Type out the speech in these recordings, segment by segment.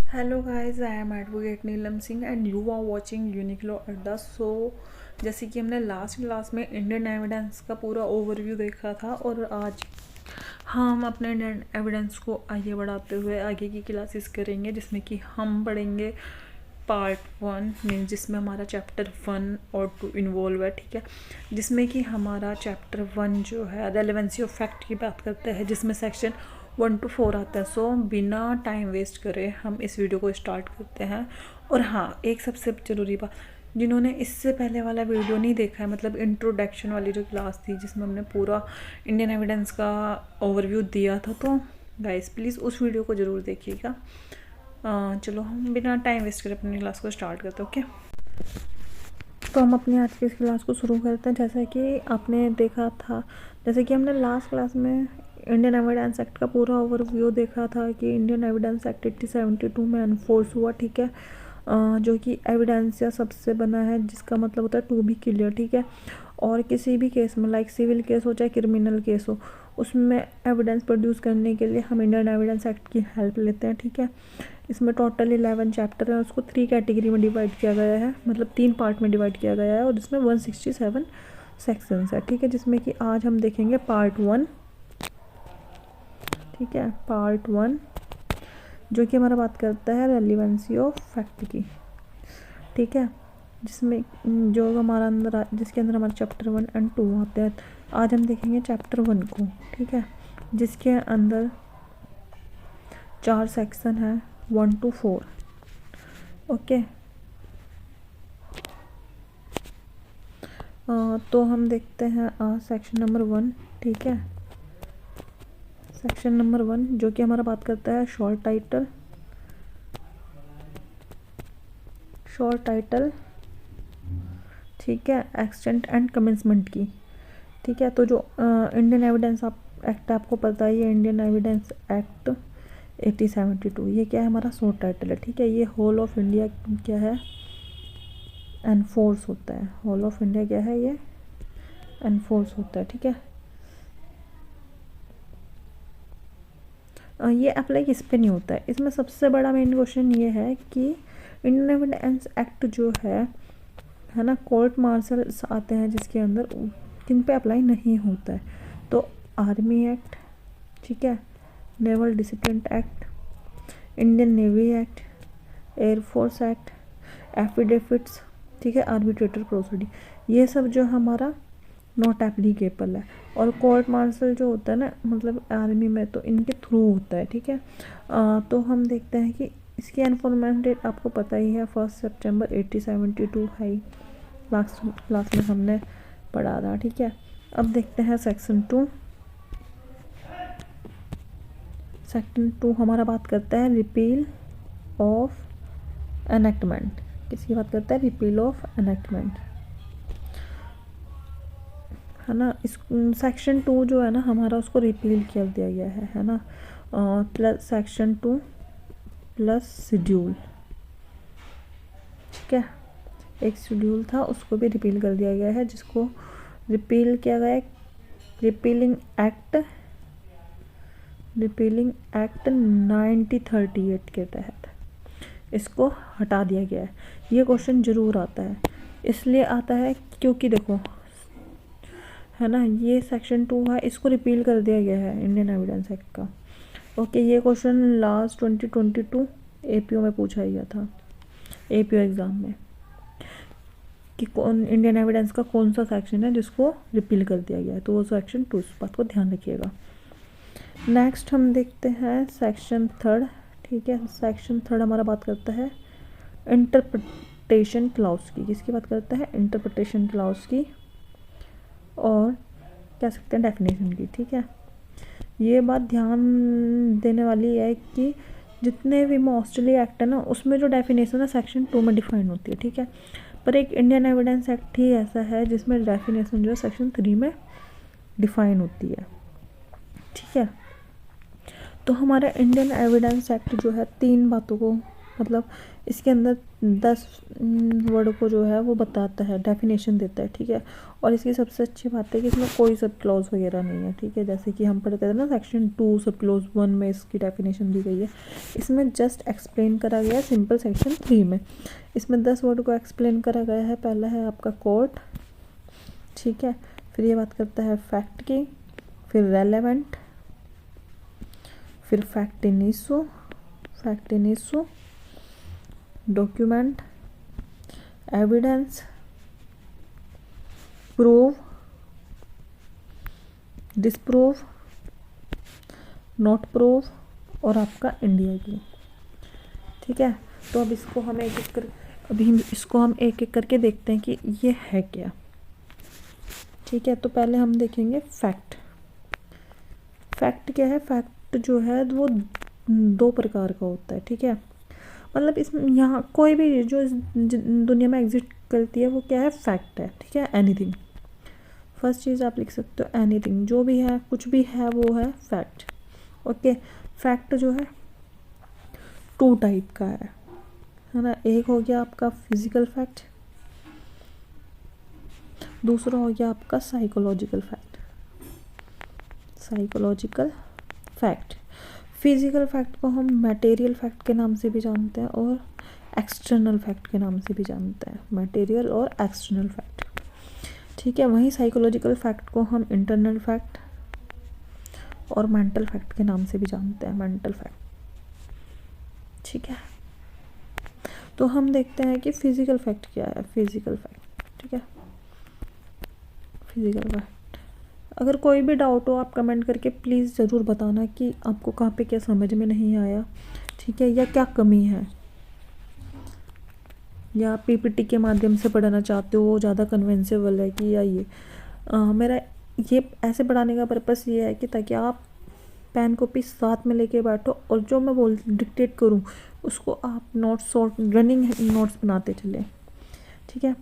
Hello guys, I am advocate Neelam Singh and you are watching Unique Law Adda. So जैसे कि हमने last class में Indian evidence का पूरा ओवरव्यू देखा था और आज हम अपने इंडियन एविडेंस को आगे बढ़ाते हुए आगे की क्लासेस करेंगे, जिसमें कि हम पढ़ेंगे पार्ट 1 में, जिसमें हमारा चैप्टर 1 और 2 इन्वॉल्व है। ठीक है, जिसमें कि हमारा चैप्टर 1 जो है रेलेवेंसी ऑफ फैक्ट की बात करता है, जिसमें सेक्शन 1 to 4 आता है। सो बिना टाइम वेस्ट करे हम इस वीडियो को स्टार्ट करते हैं। और हाँ, एक सबसे ज़रूरी बात, जिन्होंने इससे पहले वाला वीडियो नहीं देखा है, मतलब इंट्रोडक्शन वाली जो क्लास थी जिसमें हमने पूरा इंडियन एविडेंस का ओवरव्यू दिया था, तो गाइस प्लीज़ उस वीडियो को ज़रूर देखिएगा। चलो हम बिना टाइम वेस्ट करे अपनी क्लास को स्टार्ट करते हैं। ओके, तो हम अपनी आज की इस क्लास को शुरू करते हैं। जैसा कि आपने देखा था, जैसे कि हमने लास्ट क्लास में इंडियन एविडेंस एक्ट का पूरा ओवरव्यू देखा था कि इंडियन एविडेंस एक्ट 1872 में एनफोर्स हुआ। ठीक है, जो कि एविडेंसिया सबसे बना है, जिसका मतलब होता है टू बी क्लियर। ठीक है, और किसी भी केस में लाइक सिविल केस हो चाहे क्रिमिनल केस हो, उसमें एविडेंस प्रोड्यूस करने के लिए हम इंडियन एविडेंस एक्ट की हेल्प लेते हैं। ठीक है, इसमें टोटल 11 चैप्टर है, उसको 3 कैटेगरी में डिवाइड किया गया है, मतलब 3 पार्ट में डिवाइड किया गया है, और इसमें 167 सेक्शंस है। ठीक है, जिसमें कि आज हम देखेंगे पार्ट 1। ठीक है, पार्ट 1 जो कि हमारा बात करता है रेलिवेंसी ऑफ फैक्ट की। ठीक है, जिसमें जो हमारा अंदर जिसके अंदर हमारे चैप्टर 1 एंड 2 आते हैं। आज हम देखेंगे चैप्टर 1 को। ठीक है, जिसके अंदर 4 सेक्शन है, 1 to 4। ओके, तो हम देखते हैं सेक्शन नंबर 1। ठीक है, सेक्शन नंबर 1 जो कि हमारा बात करता है शॉर्ट टाइटल। ठीक है, एक्सटेंट एंड कमेंसमेंट की। ठीक है, तो जो इंडियन एविडेंस एक्ट आपको पता ही है, इंडियन एविडेंस एक्ट 1872, ये क्या है, हमारा शॉर्ट टाइटल है। ठीक है, ये होल ऑफ इंडिया क्या है, एनफोर्स होता है। होल ऑफ इंडिया क्या है, ये एनफोर्स होता है। ठीक है, ये अप्लाई किस पे नहीं होता है। इसमें सबसे बड़ा मेन क्वेश्चन ये है कि इंडियन एविडेंस एक्ट जो है ना, कोर्ट मार्शल्स आते हैं जिसके अंदर, किन पे अप्लाई नहीं होता है। तो आर्मी एक्ट, ठीक है, naval discipline act, Indian navy act, air force act, affidavits, ठीक है, आर्बिट्रेटर प्रोसीडिंग, ये सब जो हमारा नॉट एप्लीकेबल है। और कोर्ट मार्शल जो होता है ना, मतलब आर्मी में, तो इनके थ्रू होता है। ठीक है, तो हम देखते हैं कि इसकी एनफोर्समेंट डेट आपको पता ही है, 1 सितंबर 1872 है। लास्ट क्लास में हमने पढ़ा था। ठीक है, अब देखते हैं सेक्शन 2। सेक्शन 2 हमारा बात करता है रिपील ऑफ एनेक्टमेंट। किसकी बात करता है, रिपील ऑफ एनेक्टमेंट, है ना। इस सेक्शन 2 जो है ना हमारा, उसको रिपील कर दिया गया है ना, प्लस सेक्शन 2 प्लस शेड्यूल। ठीक है, एक शेड्यूल था, उसको भी रिपील कर दिया गया है, जिसको रिपील किया गया है रिपीलिंग एक्ट 1938 के तहत इसको हटा दिया गया है। ये क्वेश्चन ज़रूर आता है, इसलिए आता है क्योंकि देखो, है ना, ये सेक्शन 2 है, इसको रिपील कर दिया गया है इंडियन एविडेंस एक्ट का। ओके, ये क्वेश्चन लास्ट 2022 एपीओ में पूछा गया था, एपीओ एग्ज़ाम में, कि कौन इंडियन एविडेंस का कौन सा सेक्शन है जिसको रिपील कर दिया गया है, तो वो सेक्शन 2, इस बात को ध्यान रखिएगा। नेक्स्ट हम देखते हैं सेक्शन 3। ठीक है, सेक्शन 3 हमारा बात करता है इंटरप्रिटेशन क्लाउज की। किसकी बात करता है, इंटरप्रिटेशन क्लाउज की, और कह सकते हैं डेफिनेशन की। ठीक है, ये बात ध्यान देने वाली है कि जितने भी मोस्टली एक्ट है ना, उसमें जो डेफिनेशन है सेक्शन 2 में डिफाइन होती है। ठीक है, पर एक इंडियन एविडेंस एक्ट ही ऐसा है जिसमें डेफिनेशन जो है सेक्शन 3 में डिफाइन होती है। ठीक है, तो हमारा इंडियन एविडेंस एक्ट जो है 3 बातों को मतलब इसके अंदर 10 वर्ड को जो है वो बताता है, डेफिनेशन देता है, ठीक है। और इसकी सबसे अच्छी बात है कि इसमें कोई सब क्लॉज वगैरह नहीं है, ठीक है। जैसे कि हम पढ़ते थे ना सेक्शन 2 सब क्लॉज 1 में इसकी डेफिनेशन दी गई है, इसमें जस्ट एक्सप्लेन करा गया है सिंपल सेक्शन 3 में। इसमें 10 वर्ड को एक्सप्लेन करा गया है। पहला है आपका कोर्ट, ठीक है। फिर ये बात करता है फैक्ट की, फिर रेलेवेंट, फिर fact in issue, document, evidence, prove, disprove, not prove और आपका इंडिया की, ठीक है। तो अब इसको हम एक एक करके देखते हैं कि ये है क्या, ठीक है। तो पहले हम देखेंगे फैक्ट। फैक्ट क्या है? फैक्ट जो है वो 2 प्रकार का होता है, ठीक है। मतलब इसमें यहाँ कोई भी जो इस दुनिया में एग्जिस्ट करती है वो क्या है? फैक्ट है, ठीक है। एनीथिंग, फर्स्ट चीज़ आप लिख सकते हो एनीथिंग, जो भी है, कुछ भी है वो है फैक्ट, ओके। फैक्ट जो है 2 टाइप का है ना। एक हो गया आपका फिजिकल फैक्ट, दूसरा हो गया आपका साइकोलॉजिकल फैक्ट। फिजिकल फैक्ट को हम मटेरियल फैक्ट के नाम से भी जानते हैं और एक्सटर्नल फैक्ट के नाम से भी जानते हैं, मटेरियल और एक्सटर्नल फैक्ट, ठीक है। वहीं साइकोलॉजिकल फैक्ट को हम इंटरनल फैक्ट और मेंटल फैक्ट के नाम से भी जानते हैं, मेंटल फैक्ट, ठीक है। तो हम देखते हैं कि फिजिकल फैक्ट क्या है। फिजिकल फैक्ट, ठीक है, फिजिकल फैक्ट। अगर कोई भी डाउट हो आप कमेंट करके प्लीज़ ज़रूर बताना कि आपको कहाँ पे क्या समझ में नहीं आया, ठीक है, या क्या कमी है, या आप पीपीटी के माध्यम से पढ़ाना चाहते हो, वो ज़्यादा कन्विंसेबल है कि या ये मेरा ये ऐसे पढ़ाने का पर्पस ये है कि ताकि आप पेन कॉपी साथ में लेके बैठो और जो मैं डिक्टेट करूँ उसको आप नोट्स और रनिंग नोट्स बनाते चलें, ठीक है।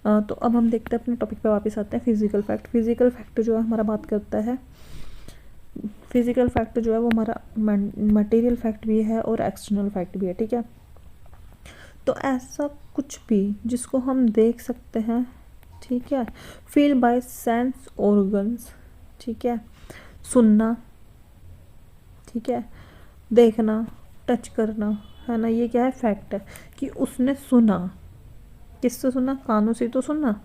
तो अब हम देखते हैं अपने टॉपिक पे वापस आते हैं। Physical fact. फिजिकल फैक्ट जो है हमारा बात करता है, फिजिकल फैक्ट जो है वो हमारा मटेरियल फैक्ट भी है और एक्सटर्नल फैक्ट भी है, ठीक है। तो ऐसा कुछ भी जिसको हम देख सकते हैं, ठीक है, फील बाय सेंस ऑर्गन्स, ठीक है, सुनना, ठीक है, देखना, टच करना, है ना, ये क्या है? फैक्ट है कि उसने सुना। किससे सुना? कानों से तो सुना।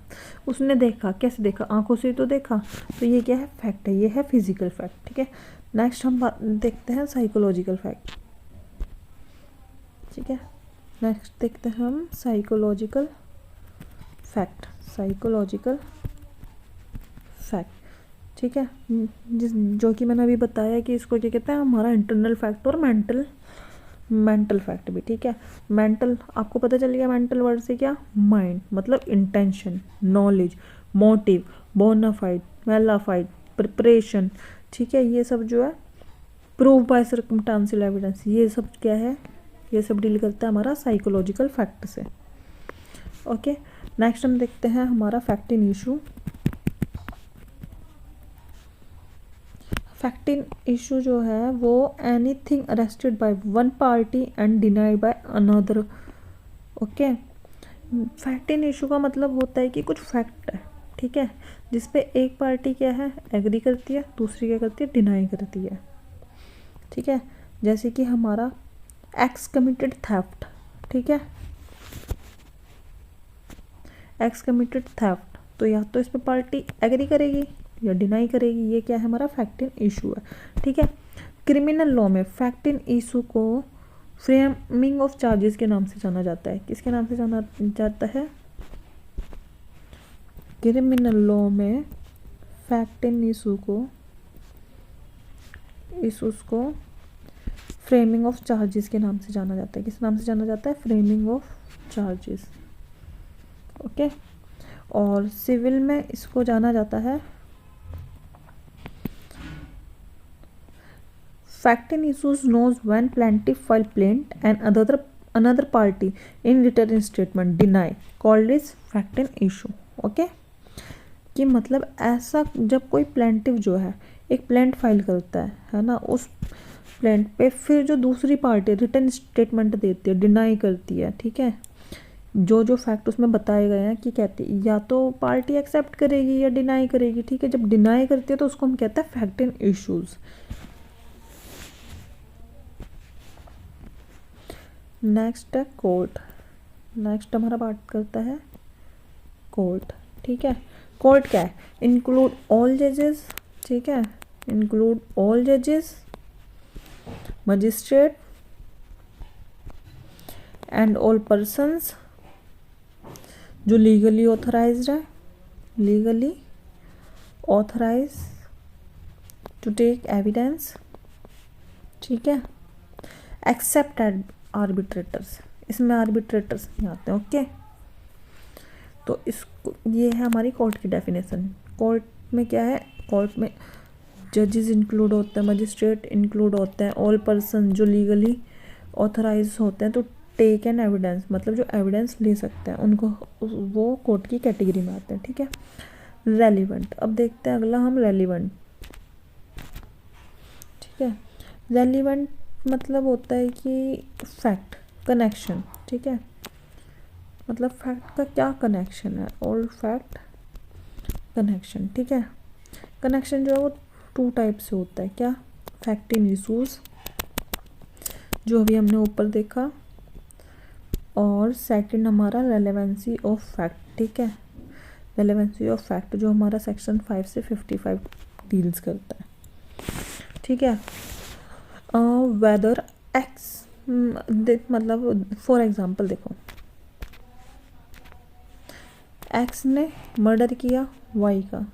उसने देखा, कैसे देखा? आंखों से तो देखा। तो ये क्या है? फैक्ट है, ये है फिजिकल फैक्ट, ठीक है। नेक्स्ट हम देखते हैं साइकोलॉजिकल फैक्ट, ठीक है। नेक्स्ट देखते हैं हम साइकोलॉजिकल फैक्ट, ठीक है। जो कि मैंने अभी बताया कि इसको क्या कहते हैं, हमारा इंटरनल फैक्ट और मेंटल फैक्ट भी, ठीक है। मेंटल आपको पता चल गया, मेंटल वर्ड से क्या? माइंड, मतलब intention, knowledge, motive, bonafide, malafide, preparation, ठीक है। ये सब जो है प्रूव बाय सर्कमस्टेंशियल एविडेंस, ये सब क्या है? ये सब डील करता है हमारा साइकोलॉजिकल फैक्ट से, ओके। नेक्स्ट हम देखते हैं हमारा fact in issue. Fact in issue जो है वो anything arrested by one party and denied by another, okay. Fact in issue का मतलब होता है कि कुछ फैक्ट है, ठीक है, जिसपे एक पार्टी क्या है? एग्री करती है, दूसरी क्या करती है? डिनाई करती है, ठीक है। जैसे कि हमारा एक्स कमिटेड थेफ्ट, ठीक है, एक्स कमिटेड थेफ्ट, तो या तो इस पे पार्टी एग्री करेगी या डिनाई करेगी, ये क्या है? हमारा फैक्ट इन इशू है, ठीक है। क्रिमिनल लॉ में फैक्ट इन इशू को फ्रेमिंग ऑफ चार्जेस के नाम से जाना जाता है। किसके नाम से जाना जाता है? क्रिमिनल लॉ में फैक्ट इन इशू को फ्रेमिंग ऑफ चार्जेस के नाम से जाना जाता है। किस नाम से जाना जाता है? Framing of charges, okay. और सिविल में इसको जाना जाता है fact in issues knows when plaintiff file plaint and another party in written statement deny called is fact in issue, okay. कि मतलब ऐसा जब कोई प्लेंटिव जो है एक प्लेंट फाइल करता है ना, उस एक्सप्लेन पे फिर जो दूसरी पार्टी रिटर्न स्टेटमेंट देती है, डिनाई करती है, ठीक है, जो जो फैक्ट उसमें बताए गए हैं कि कहती या तो पार्टी एक्सेप्ट करेगी या डिनाई करेगी, ठीक है। जब डिनाई करती है तो उसको हम कहते हैं फैक्ट इन इश्यूज। नेक्स्ट है कोर्ट। नेक्स्ट हमारा बात करता है कोर्ट, ठीक है। कोर्ट क्या है? इंक्लूड ऑल जजेस, ठीक है, इंक्लूड ऑल जजेस, मजिस्ट्रेट एंड ऑल पर्सन्स जो लीगली ऑथराइज्ड है, legally authorize to take evidence, ठीक है, एक्सेप्ट आर्बिट्रेटर्स, इसमें आर्बिट्रेटर्स नहीं आते, ओके। तो इसको ये है हमारी कोर्ट की डेफिनेशन। कोर्ट में क्या है? कोर्ट में जजेस इंक्लूड होते हैं, मजिस्ट्रेट इंक्लूड होते हैं, ऑल पर्सन जो लीगली ऑथराइज होते हैं तो टेक एन एविडेंस, मतलब जो एविडेंस ले सकते हैं उनको, वो कोर्ट की कैटेगरी में आते हैं, ठीक है। रेलिवेंट, अब देखते हैं अगला हम रेलिवेंट, ठीक है। रेलिवेंट मतलब होता है कि फैक्ट कनेक्शन, ठीक है, मतलब फैक्ट का क्या कनेक्शन है, ऑल फैक्ट कनेक्शन, ठीक है। कनेक्शन जो है वो टू टाइप से होता है, क्या? फैक्ट इन इशूज जो अभी हमने ऊपर देखा, और सेकंड हमारा रेलेवेंसी ऑफ फैक्ट, ठीक है, रेलेवेंसी ऑफ फैक्ट जो हमारा सेक्शन 5 से 55 डील्स करता है, ठीक है। वेदर एक्स मतलब फॉर एग्जांपल देखो, एक्स ने मर्डर किया वाई का,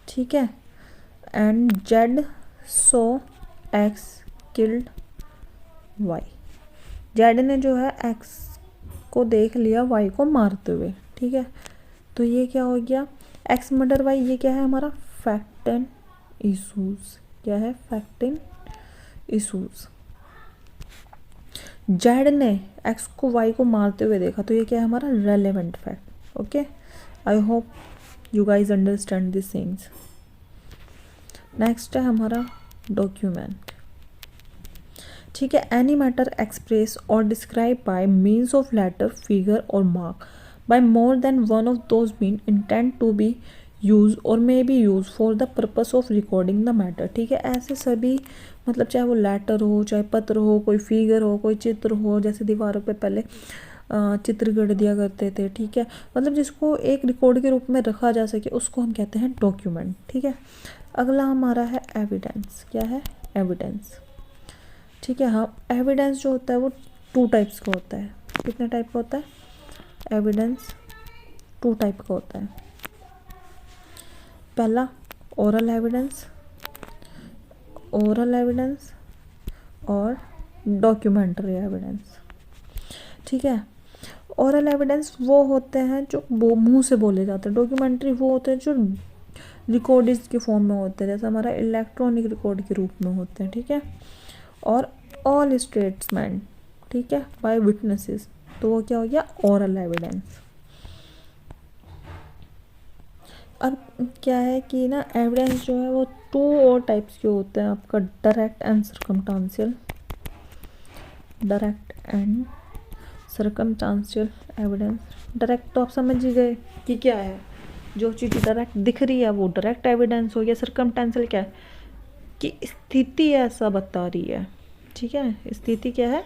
ठीक है, and Z so X killed Y, Z ने जो है एक्स को देख लिया वाई को मारते हुए, ठीक है। तो ये क्या हो गया? एक्स मर्डर वाई, ये क्या है हमारा? फैक्ट एंड इशूज, क्या है? Fact in issues. जेड ने एक्स को वाई को मारते हुए देखा, तो ये क्या है हमारा? Relevant fact, okay. I hope you guys understand this things. Next है हमारा डॉक्यूमेंट, ठीक है। Any matter express or describe by means of letter, figure or mark by more than one of those mean intend to be use or may be use for the purpose of recording the matter, ठीक है। ऐसे सभी मतलब चाहे वो letter हो, चाहे पत्र हो, कोई फिगर हो, कोई चित्र हो, जैसे दीवारों पे पहले चित्र गढ़ दिया करते थे, ठीक है, मतलब जिसको एक रिकॉर्ड के रूप में रखा जा सके उसको हम कहते हैं डॉक्यूमेंट, ठीक है। अगला हमारा है एविडेंस, क्या है? एविडेंस, ठीक है। हाँ, एविडेंस जो होता है वो टू टाइप्स का होता है। कितने टाइप का होता है? एविडेंस टू टाइप का होता है। पहला ओरल एविडेंस, ओरल एविडेंस और डॉक्यूमेंट्री एविडेंस, ठीक है। ओरल एविडेंस वो होते हैं जो मुंह से बोले जाते हैं, डॉक्यूमेंट्री वो होते हैं जो रिकॉर्डिज के फॉर्म में होते हैं, जैसे हमारा इलेक्ट्रॉनिक रिकॉर्ड के रूप में होते हैं, ठीक है। और ऑल स्टेटमेंट, ठीक है, बाय विटनेसेस, तो वो क्या हो गया? Oral evidence. अब क्या है कि ना एविडेंस जो है वो टू और टाइप्स के होते हैं आपका, direct and circumstantial, direct and circumstantial evidence. Direct तो आप समझ ही गए कि क्या है, जो चीज़ डायरेक्ट दिख रही है वो डायरेक्ट एविडेंस हो गया। सर्कमस्टांशियल क्या है? कि स्थिति ऐसा बता रही है, ठीक है, स्थिति क्या है?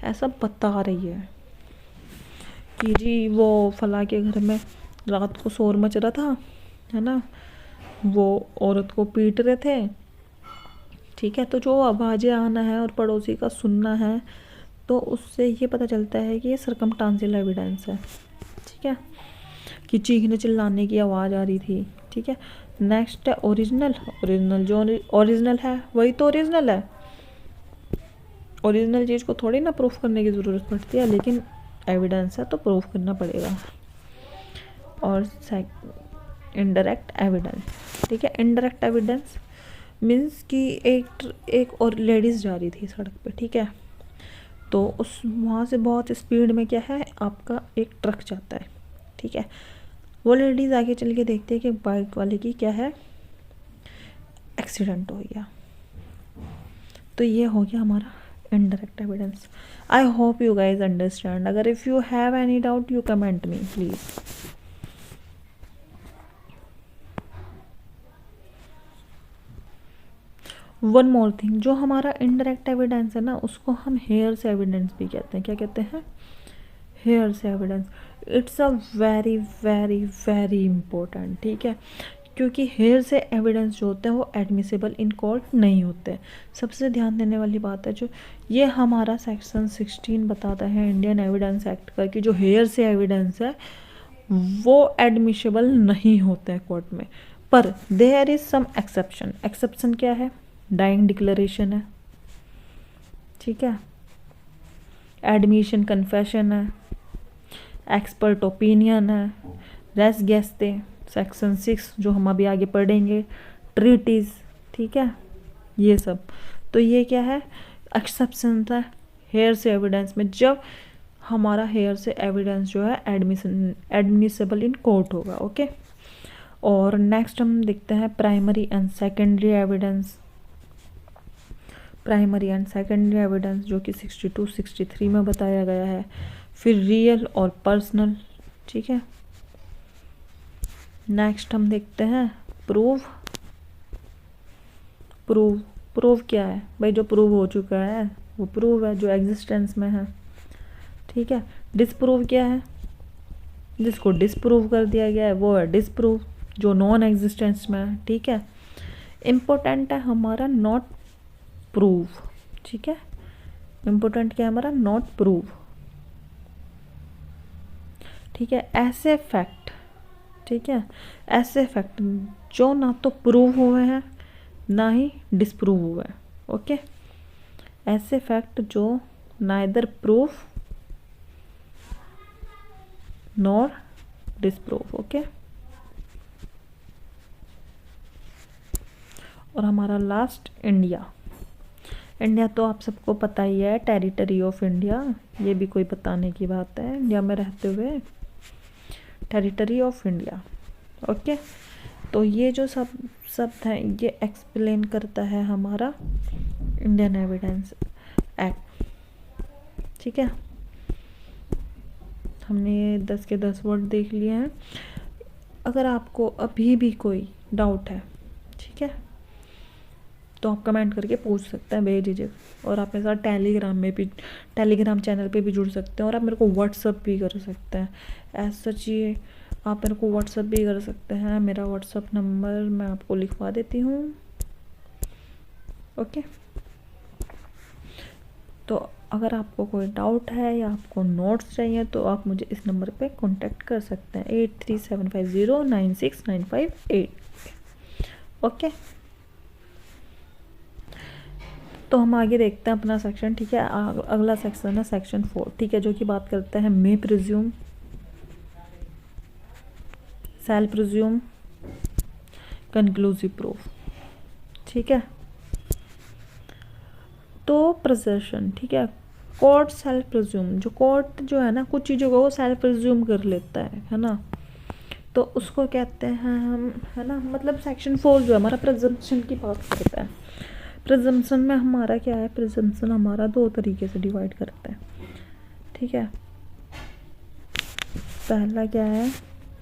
ऐसा बता रही है कि जी वो फला के घर में रात को शोर मच रहा था, है ना, वो औरत को पीट रहे थे, ठीक है। तो जो आवाज़ें आना है और पड़ोसी का सुनना है, तो उससे ये पता चलता है कि ये सर्कमस्टांशियल एविडेंस है, ठीक है, कि चीखने चिल्लाने की आवाज़ आ रही थी, ठीक है। नेक्स्ट है ओरिजिनल। ओरिजिनल जो ओरिजिनल है वही तो ओरिजिनल है, ओरिजिनल चीज़ को थोड़ी ना प्रूफ करने की ज़रूरत पड़ती है, लेकिन एविडेंस है तो प्रूफ करना पड़ेगा। और इनडायरेक्ट एविडेंस, ठीक है। इनडायरेक्ट एविडेंस मीन्स कि एक और लेडीज़ जा रही थी सड़क पे, ठीक है, तो उस वहाँ से बहुत स्पीड में क्या है आपका एक ट्रक जाता है, ठीक है। वो लेडीज़ आगे चल के देखते हैं कि बाइक वाले की क्या है? एक्सीडेंट हो गया, तो ये हो गया हमारा indirect evidence. I hope you guys understand. अगर if you have any doubt you comment me please. One more thing, जो हमारा इनडायरेक्ट एविडेंस है ना, उसको हम हेयर से एविडेंस भी कहते हैं। क्या कहते हैं? हेयर से evidence. It's a very very very important, ठीक है, क्योंकि हेयर से एविडेंस जो होते हैं वो एडमिसिबल इन कोर्ट नहीं होते। सबसे ध्यान देने वाली बात है, जो ये हमारा सेक्शन 16 बताता है इंडियन एविडेंस एक्ट का, कि जो हेयर से एविडेंस है वो एडमिसिबल नहीं होते हैं कोर्ट में। पर there is some exception. Exception क्या है? डाइंग डिक्लेरेशन है, ठीक है, एडमिशन कन्फेशन है, एक्सपर्ट ओपिनियन है, रेस गेस्ते सेक्शन 6 जो हम अभी आगे पढ़ेंगे, ट्रीटीज, ठीक है, ये सब। तो ये क्या है? एक्सेप्शन है हेयर से एविडेंस में, जब हमारा हेयर से एविडेंस जो है एडमिसिबल इन कोर्ट होगा। ओके। और नेक्स्ट हम देखते हैं primary and secondary evidence. Primary and secondary evidence जो कि 62 63 में बताया गया है। फिर रियल और पर्सनल, ठीक है। नेक्स्ट हम देखते हैं प्रूव। प्रूव क्या है भाई? जो प्रूव हो चुका है वो प्रूव है, जो एग्जिस्टेंस में है, ठीक है। डिसप्रूव क्या है? जिसको डिसप्रूव कर दिया गया है वो है डिसप्रूव, जो नॉन एग्जिस्टेंस में है, ठीक है। इम्पोर्टेंट है हमारा नॉट प्रूव, ठीक है। इम्पोर्टेंट क्या है हमारा? नॉट प्रूव, ठीक है। ऐसे फैक्ट, ठीक है, ऐसे फैक्ट जो ना तो प्रूव हुए हैं ना ही डिसप्रूव हुए हैं। ओके। ऐसे फैक्ट जो neither prove nor disprove. Okay. और हमारा लास्ट इंडिया। इंडिया तो आप सबको पता ही है, टेरिटरी ऑफ इंडिया, ये भी कोई बताने की बात है, इंडिया में रहते हुए टेरिटरी ऑफ इंडिया। ओके। तो ये जो शब्द हैं ये एक्सप्लेन करता है हमारा इंडियन एविडेंस एक्ट, ठीक है। हमने 10 के 10 वर्ड देख लिए हैं। अगर आपको अभी भी कोई डाउट है, ठीक है, तो आप कमेंट करके पूछ सकते हैं बेझिझक। और आप मेरे साथ टेलीग्राम में भी, टेलीग्राम चैनल पे भी जुड़ सकते हैं, और आप मेरे को व्हाट्सअप भी कर सकते हैं। ऐसा चाहिए आप मेरे को व्हाट्सअप भी कर सकते हैं। मेरा व्हाट्सअप नंबर मैं आपको लिखवा देती हूँ। ओके। तो अगर आपको कोई डाउट है या आपको नोट्स चाहिए तो आप मुझे इस नंबर पे कांटेक्ट कर सकते हैं 8375096958। ओके। तो हम आगे देखते हैं अपना सेक्शन, ठीक है। अगला सेक्शन है सेक्शन 4, ठीक है, जो कि बात करता है may presume, shall presume, conclusive proof, ठीक है। तो प्रिजर्शन, ठीक है, कोर्ट सेल्फ प्रिज्यूम, जो कोर्ट जो है ना कुछ चीज़ों को वो सेल्फ प्रिज्यूम कर लेता है ना, तो उसको कहते हैं हम, है ना। मतलब सेक्शन 4 जो है हमारा प्रिजम्पशन की बात करता है। प्रिजम्पशन में हमारा क्या है? प्रिजम्पशन हमारा 2 तरीके से डिवाइड करता है, ठीक है। पहला क्या है?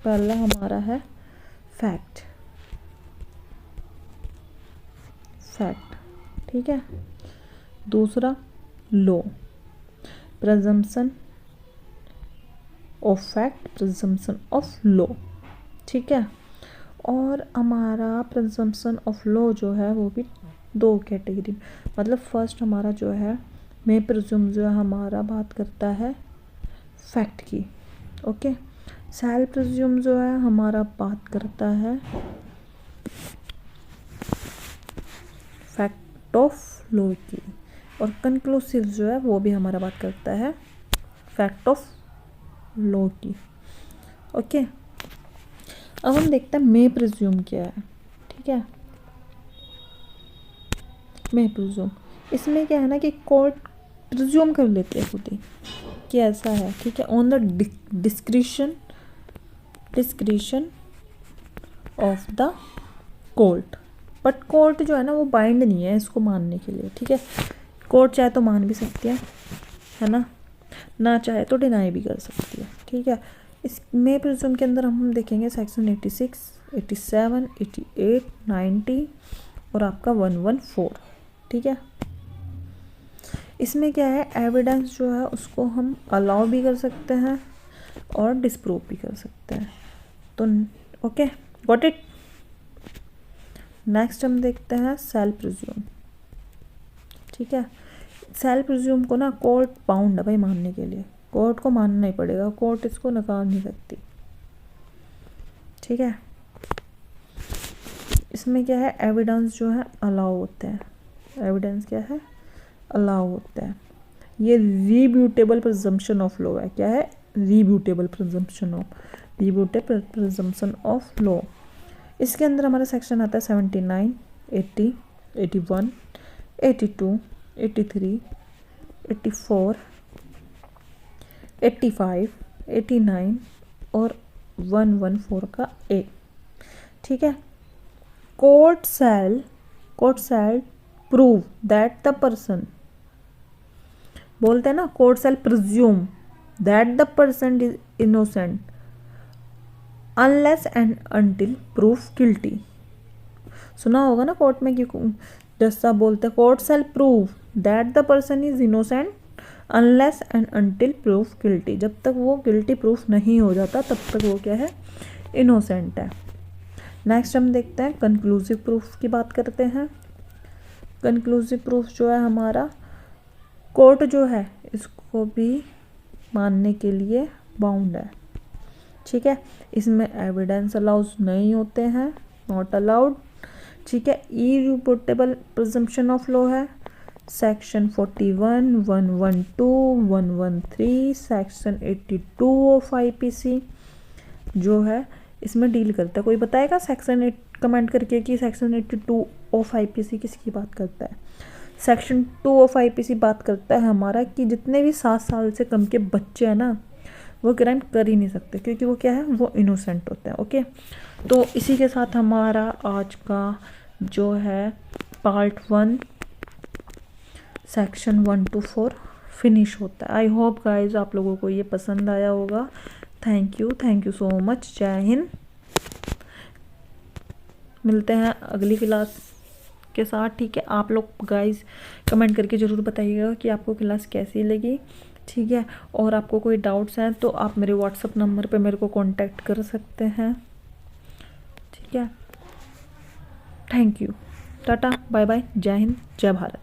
पहला हमारा है फैक्ट, ठीक है। दूसरा law, presumption of fact, presumption of law, ठीक है। और हमारा प्रिजम्पशन ऑफ लॉ जो है वो भी 2 कैटेगरी, मतलब फर्स्ट हमारा जो है मे प्रिज्यूम जो है हमारा बात करता है फैक्ट की। ओके। सेल प्रिज्यूम जो है हमारा बात करता है फैक्ट ऑफ लॉ की। और कंक्लूसिव जो है वो भी हमारा बात करता है फैक्ट ऑफ लॉ की। ओके। अब हम देखते हैं मे प्रिज्यूम क्या है, ठीक है। मे प्रिज्यूम, इसमें क्या है ना कि कोर्ट प्रिज्यूम कर लेते हैं खुद ही कि ऐसा है, ठीक है, on the discretion of the court, but court जो है ना वो बाइंड नहीं है इसको मानने के लिए, ठीक है। कोर्ट चाहे तो मान भी सकती है ना, ना चाहे तो डिनाई भी कर सकती है, ठीक है। इसमें प्रिज्यूम के अंदर हम देखेंगे सेक्शन 86, 87, 88, 90 और आपका 114, ठीक है। इसमें क्या है, एविडेंस जो है उसको हम अलाउ भी कर सकते हैं और डिस्प्रूव भी कर सकते हैं। तो ओके, गॉट इट। नेक्स्ट हम देखते हैं सेल्फ प्रिज्यूम, ठीक है। सेल्फ प्रिज्यूम को ना कोर्ट बाउंड है भाई मानने के लिए, कोर्ट को मानना ही पड़ेगा, कोर्ट इसको नकार नहीं सकती, ठीक है। इसमें क्या है, एविडेंस जो है अलाउ होते हैं, एविडेंस क्या है, अलाउ होता है। ये रीब्यूटेबल प्रिजम्पशन ऑफ लॉ है, क्या है, रीब्यूटेबल प्रिजम्पशन ऑफ लॉ। इसके अंदर हमारा सेक्शन आता है 79, 80, 81, 82, 83, 84, 85, 89 और 114 का ए, ठीक है। Court shell prove that the person, बोलते हैं ना, court shell presume that the person is innocent unless and until proof guilty. सुना होगा ना कोर्ट में कि जैसा बोलते हैं, court shell prove that the person is innocent unless and until proof guilty. जब तक वो गिल्टी प्रूफ नहीं हो जाता तब तक वो क्या है, इनोसेंट है। नेक्स्ट हम देखते हैं कंक्लूसिव प्रूफ की बात करते हैं। कंक्लूसिव प्रूफ जो है हमारा, कोर्ट जो है इसको भी मानने के लिए बाउंड है, ठीक है। इसमें एविडेंस अलाउज नहीं होते हैं, नॉट अलाउड, ठीक है। इरिब्यूटेबल प्रिजम्पशन ऑफ लॉ है, सेक्शन 41, 112, 113, सेक्शन 82 ऑफ आईपीसी जो है इसमें डील करता है। कोई बताएगा सेक्शन 8 कमेंट करके कि सेक्शन 82 ऑफ आईपीसी किसकी बात करता है। सेक्शन 2 ऑफ आईपीसी बात करता है हमारा कि जितने भी 7 साल से कम के बच्चे हैं ना वो क्राइम कर ही नहीं सकते, क्योंकि वो क्या है, वो इनोसेंट होते हैं, ओके। तो इसी के साथ हमारा आज का जो है पार्ट 1 सेक्शन 1 to 4 फिनिश होता है। आई होप गाइज आप लोगों को ये पसंद आया होगा। Thank you so much. जय हिंद। मिलते हैं अगली क्लास के साथ, ठीक है। आप लोग गाइज कमेंट करके ज़रूर बताइएगा कि आपको क्लास कैसी लगी, ठीक है। और आपको कोई डाउट्स हैं तो आप मेरे व्हाट्सएप नंबर पे मेरे को कांटेक्ट कर सकते हैं, ठीक है। Thank you, tata, bye bye, जय हिंद, जय भारत।